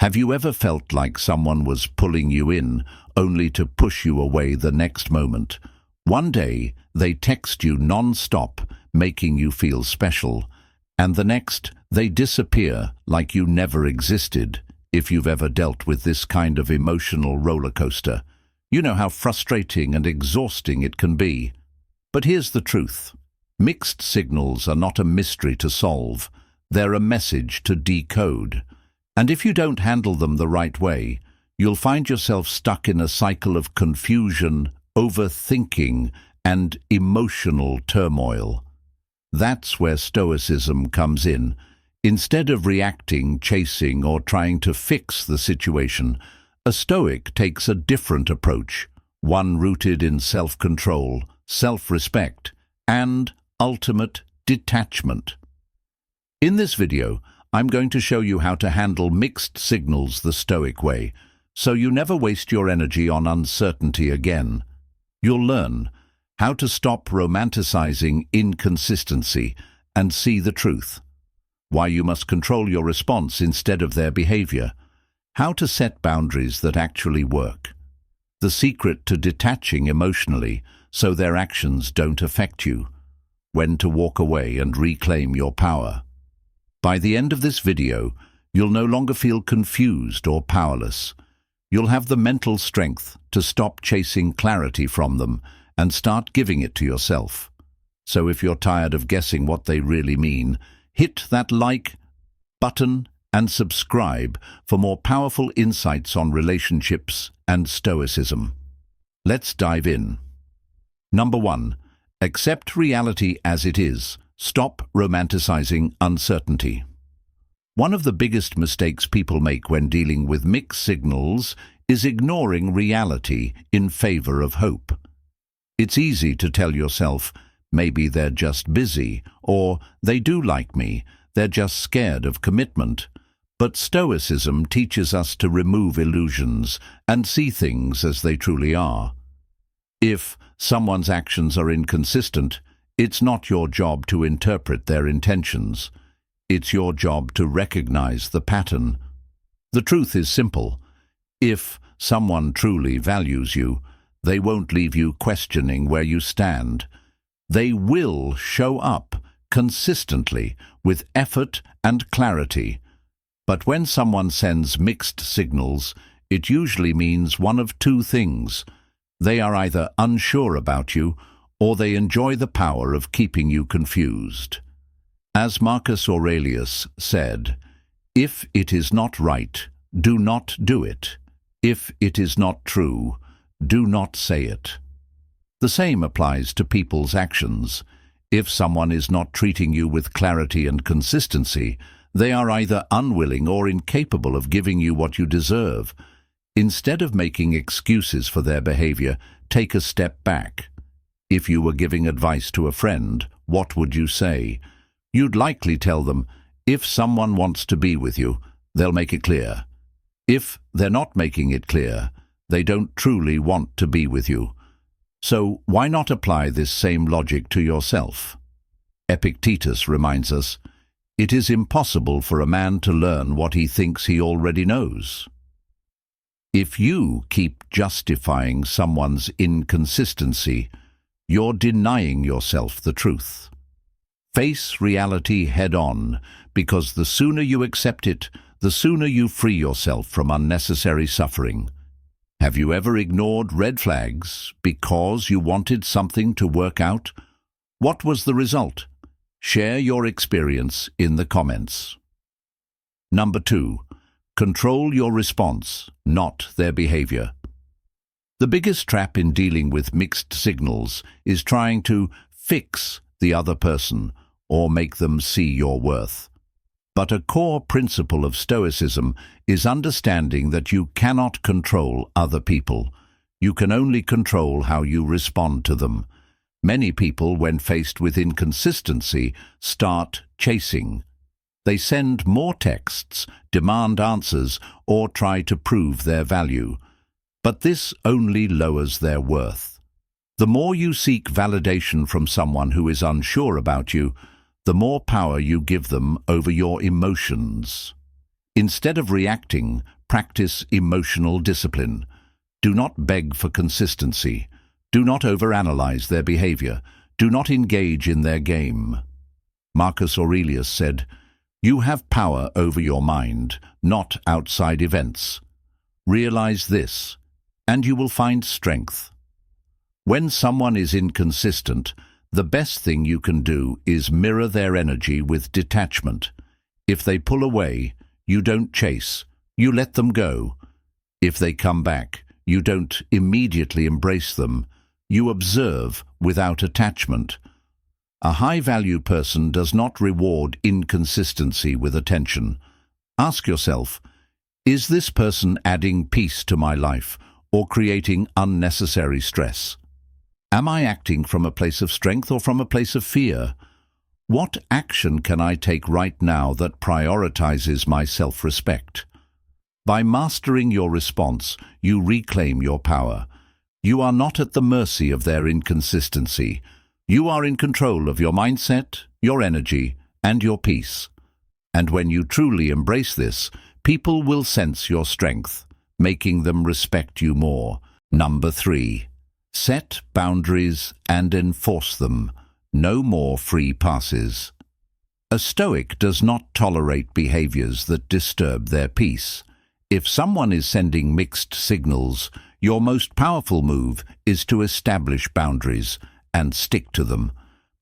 Have you ever felt like someone was pulling you in, only to push you away the next moment? One day, they text you non-stop, making you feel special, and the next, they disappear like you never existed. If you've ever dealt with this kind of emotional roller coaster, you know how frustrating and exhausting it can be. But here's the truth. Mixed signals are not a mystery to solve. They're a message to decode. And if you don't handle them the right way, you'll find yourself stuck in a cycle of confusion, overthinking, and emotional turmoil. That's where Stoicism comes in. Instead of reacting, chasing, or trying to fix the situation, a Stoic takes a different approach, one rooted in self-control, self-respect, and ultimate detachment. In this video, I'm going to show you how to handle mixed signals the Stoic way, so you never waste your energy on uncertainty again. You'll learn how to stop romanticizing inconsistency and see the truth, why you must control your response instead of their behavior, how to set boundaries that actually work, the secret to detaching emotionally so their actions don't affect you, when to walk away and reclaim your power. By the end of this video, you'll no longer feel confused or powerless. You'll have the mental strength to stop chasing clarity from them and start giving it to yourself. So if you're tired of guessing what they really mean, hit that like button and subscribe for more powerful insights on relationships and Stoicism. Let's dive in. Number 1. Accept reality as it is. Stop romanticizing uncertainty. One of the biggest mistakes people make when dealing with mixed signals is ignoring reality in favor of hope. It's easy to tell yourself, maybe they're just busy, or they do like me, they're just scared of commitment. But Stoicism teaches us to remove illusions and see things as they truly are. If someone's actions are inconsistent, it's not your job to interpret their intentions. It's your job to recognize the pattern. The truth is simple. If someone truly values you, they won't leave you questioning where you stand. They will show up consistently with effort and clarity. But when someone sends mixed signals, it usually means one of two things. They are either unsure about you, or they enjoy the power of keeping you confused. As Marcus Aurelius said, "If it is not right, do not do it. If it is not true, do not say it." The same applies to people's actions. If someone is not treating you with clarity and consistency, they are either unwilling or incapable of giving you what you deserve. Instead of making excuses for their behavior, take a step back. If you were giving advice to a friend, what would you say? You'd likely tell them, if someone wants to be with you, they'll make it clear. If they're not making it clear, they don't truly want to be with you. So why not apply this same logic to yourself? Epictetus reminds us, "It is impossible for a man to learn what he thinks he already knows." If you keep justifying someone's inconsistency, you're denying yourself the truth. Face reality head-on, because the sooner you accept it, the sooner you free yourself from unnecessary suffering. Have you ever ignored red flags because you wanted something to work out? What was the result? Share your experience in the comments. Number 2. Control your response, not their behavior. The biggest trap in dealing with mixed signals is trying to fix the other person or make them see your worth. But a core principle of Stoicism is understanding that you cannot control other people. You can only control how you respond to them. Many people, when faced with inconsistency, start chasing. They send more texts, demand answers, or try to prove their value. But this only lowers their worth. The more you seek validation from someone who is unsure about you, the more power you give them over your emotions. Instead of reacting, practice emotional discipline. Do not beg for consistency. Do not overanalyze their behavior. Do not engage in their game. Marcus Aurelius said, "You have power over your mind, not outside events. Realize this, and you will find strength." When someone is inconsistent, the best thing you can do is mirror their energy with detachment. If they pull away, you don't chase, you let them go. If they come back, you don't immediately embrace them, you observe without attachment. A high-value person does not reward inconsistency with attention. Ask yourself, is this person adding peace to my life or creating unnecessary stress? Am I acting from a place of strength or from a place of fear? What action can I take right now that prioritizes my self-respect? By mastering your response, you reclaim your power. You are not at the mercy of their inconsistency. You are in control of your mindset, your energy, and your peace. And when you truly embrace this, people will sense your strength, making them respect you more. Number 3. Set boundaries and enforce them. No more free passes. A Stoic does not tolerate behaviors that disturb their peace. If someone is sending mixed signals, your most powerful move is to establish boundaries and stick to them.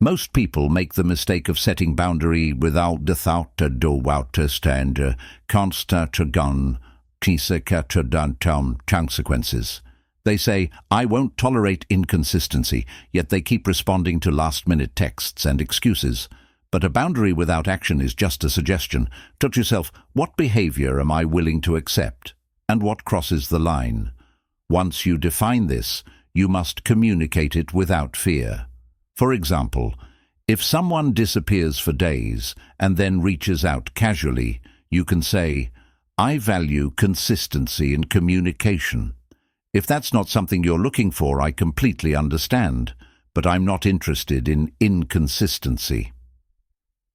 Most people make the mistake of setting boundary without the thought to do without to stand consequences. They say, "I won't tolerate inconsistency," yet they keep responding to last-minute texts and excuses. But a boundary without action is just a suggestion. Touch yourself, what behavior am I willing to accept? And what crosses the line? Once you define this, you must communicate it without fear. For example, if someone disappears for days and then reaches out casually, you can say, "I value consistency in communication. If that's not something you're looking for, I completely understand, but I'm not interested in inconsistency."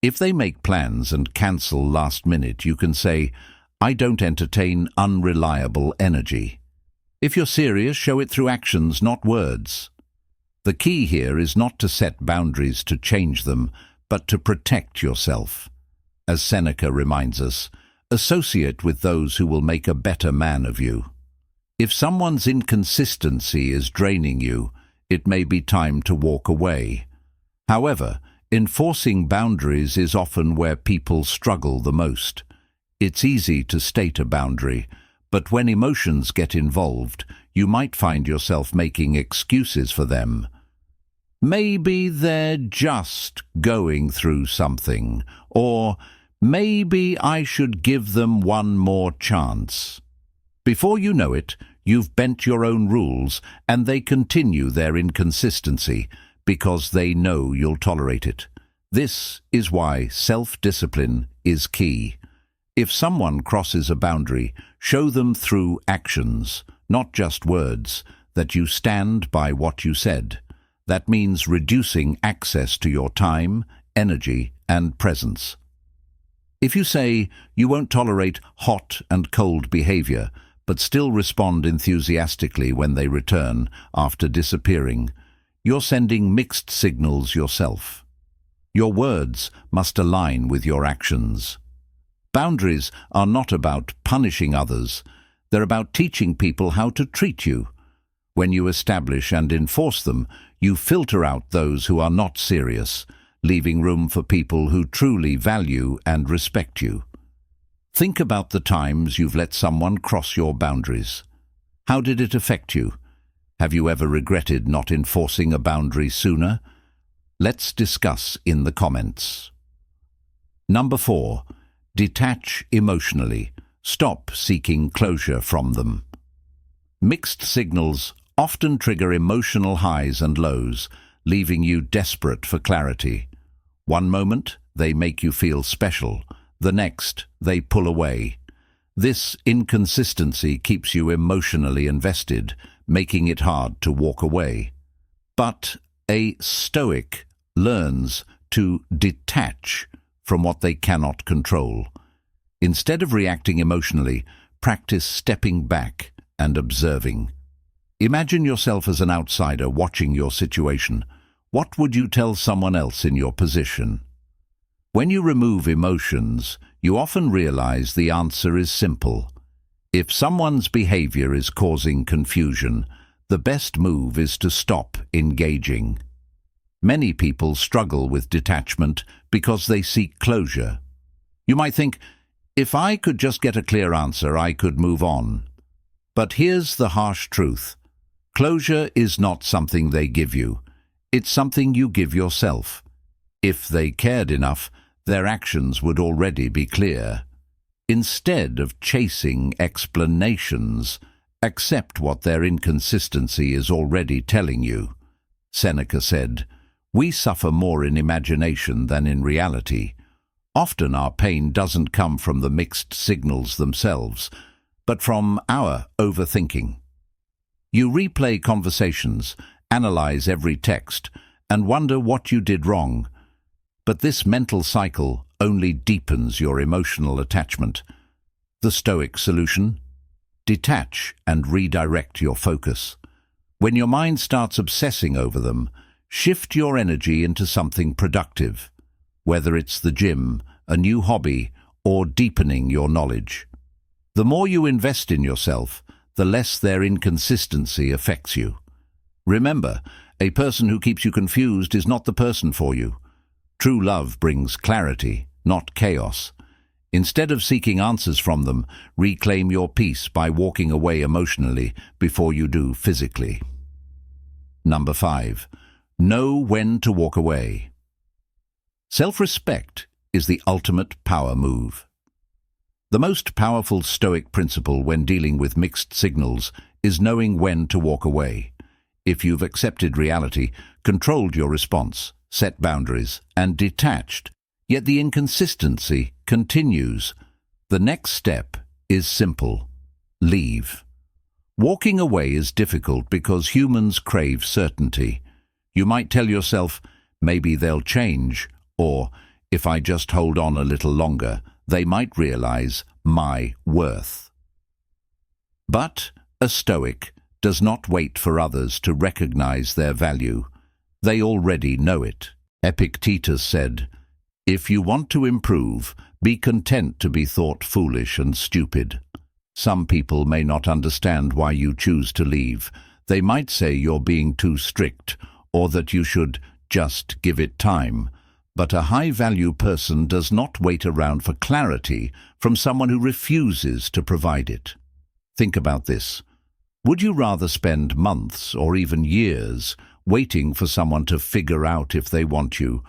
If they make plans and cancel last minute, you can say, "I don't entertain unreliable energy." If you're serious, show it through actions, not words. The key here is not to set boundaries to change them, but to protect yourself. As Seneca reminds us, associate with those who will make a better man of you. If someone's inconsistency is draining you, it may be time to walk away. However, enforcing boundaries is often where people struggle the most. It's easy to state a boundary, but when emotions get involved, you might find yourself making excuses for them. Maybe they're just going through something, or maybe I should give them one more chance. Before you know it, you've bent your own rules, and they continue their inconsistency because they know you'll tolerate it. This is why self-discipline is key. If someone crosses a boundary, show them through actions, not just words, that you stand by what you said. That means reducing access to your time, energy, and presence. If you say you won't tolerate hot and cold behavior, but still respond enthusiastically when they return after disappearing, you're sending mixed signals yourself. Your words must align with your actions. Boundaries are not about punishing others. They're about teaching people how to treat you. When you establish and enforce them, you filter out those who are not serious, leaving room for people who truly value and respect you. Think about the times you've let someone cross your boundaries. How did it affect you? Have you ever regretted not enforcing a boundary sooner? Let's discuss in the comments. Number 4. Detach emotionally. Stop seeking closure from them. Mixed signals often trigger emotional highs and lows, leaving you desperate for clarity. One moment, they make you feel special. The next, they pull away. This inconsistency keeps you emotionally invested, making it hard to walk away. But a Stoic learns to detach from what they cannot control. Instead of reacting emotionally, practice stepping back and observing. Imagine yourself as an outsider watching your situation. What would you tell someone else in your position? When you remove emotions, you often realize the answer is simple. If someone's behavior is causing confusion, the best move is to stop engaging. Many people struggle with detachment because they seek closure. You might think, if I could just get a clear answer, I could move on. But here's the harsh truth. Closure is not something they give you. It's something you give yourself. If they cared enough, their actions would already be clear. Instead of chasing explanations, accept what their inconsistency is already telling you. Seneca said, "We suffer more in imagination than in reality." Often our pain doesn't come from the mixed signals themselves, but from our overthinking. You replay conversations, analyze every text, and wonder what you did wrong. But this mental cycle only deepens your emotional attachment. The Stoic solution? Detach and redirect your focus. When your mind starts obsessing over them, shift your energy into something productive, whether it's the gym, a new hobby, or deepening your knowledge. The more you invest in yourself, the less their inconsistency affects you. Remember, a person who keeps you confused is not the person for you. True love brings clarity, not chaos. Instead of seeking answers from them, reclaim your peace by walking away emotionally before you do physically. Number 5. Know when to walk away. Self-respect is the ultimate power move. The most powerful Stoic principle when dealing with mixed signals is knowing when to walk away. If you've accepted reality, controlled your response, set boundaries, and detached, yet the inconsistency continues, the next step is simple: leave. Walking away is difficult because humans crave certainty. You might tell yourself, maybe they'll change, or if I just hold on a little longer, they might realize my worth. But a Stoic does not wait for others to recognize their value. They already know it. Epictetus said, "If you want to improve, be content to be thought foolish and stupid." Some people may not understand why you choose to leave. They might say you're being too strict, or that you should just give it time. But a high-value person does not wait around for clarity from someone who refuses to provide it. Think about this. Would you rather spend months or even years waiting for someone to figure out if they want you,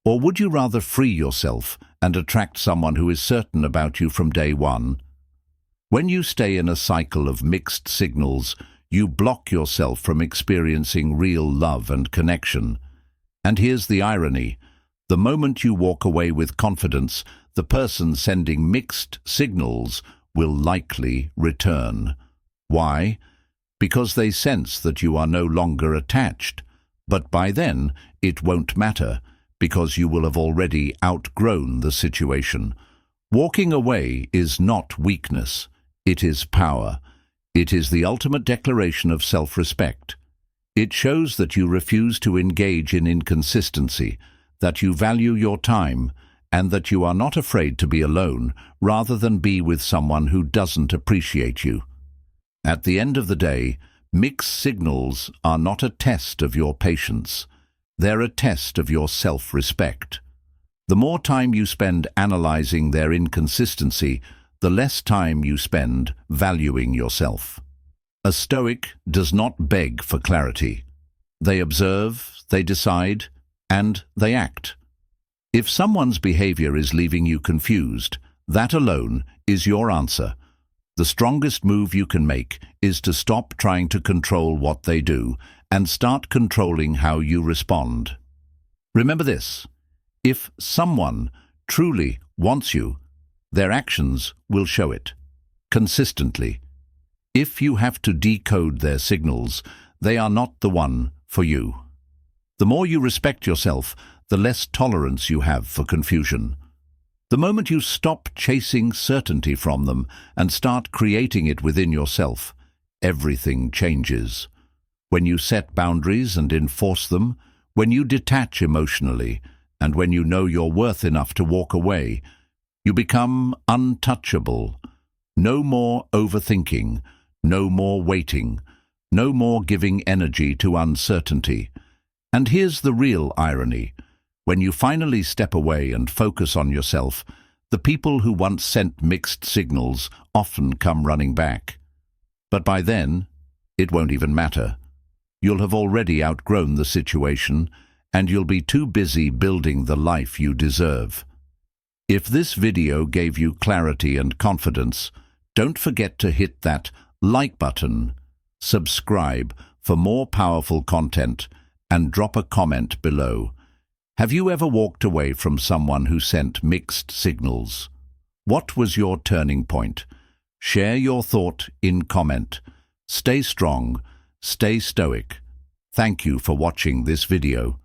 or would you rather free yourself and attract someone who is certain about you from day one? When you stay in a cycle of mixed signals, you block yourself from experiencing real love and connection. And here's the irony. The moment you walk away with confidence, the person sending mixed signals will likely return. Why? Because they sense that you are no longer attached. But by then, it won't matter, because you will have already outgrown the situation. Walking away is not weakness. It is power. It is the ultimate declaration of self-respect. It shows that you refuse to engage in inconsistency, that you value your time, and that you are not afraid to be alone rather than be with someone who doesn't appreciate you. At the end of the day, mixed signals are not a test of your patience. They're a test of your self-respect. The more time you spend analyzing their inconsistency, the less time you spend valuing yourself. A Stoic does not beg for clarity. They observe, they decide, and they act. If someone's behavior is leaving you confused, that alone is your answer. The strongest move you can make is to stop trying to control what they do and start controlling how you respond. Remember this: if someone truly wants you, their actions will show it, consistently. If you have to decode their signals, they are not the one for you. The more you respect yourself, the less tolerance you have for confusion. The moment you stop chasing certainty from them and start creating it within yourself, everything changes. When you set boundaries and enforce them, when you detach emotionally, and when you know you're worth enough to walk away, you become untouchable. No more overthinking, no more waiting, no more giving energy to uncertainty. And here's the real irony. When you finally step away and focus on yourself, the people who once sent mixed signals often come running back. But by then, it won't even matter. You'll have already outgrown the situation, and you'll be too busy building the life you deserve. If this video gave you clarity and confidence, don't forget to hit that like button, subscribe for more powerful content, and drop a comment below. Have you ever walked away from someone who sent mixed signals? What was your turning point? Share your thought in comment. Stay strong, stay stoic. Thank you for watching this video.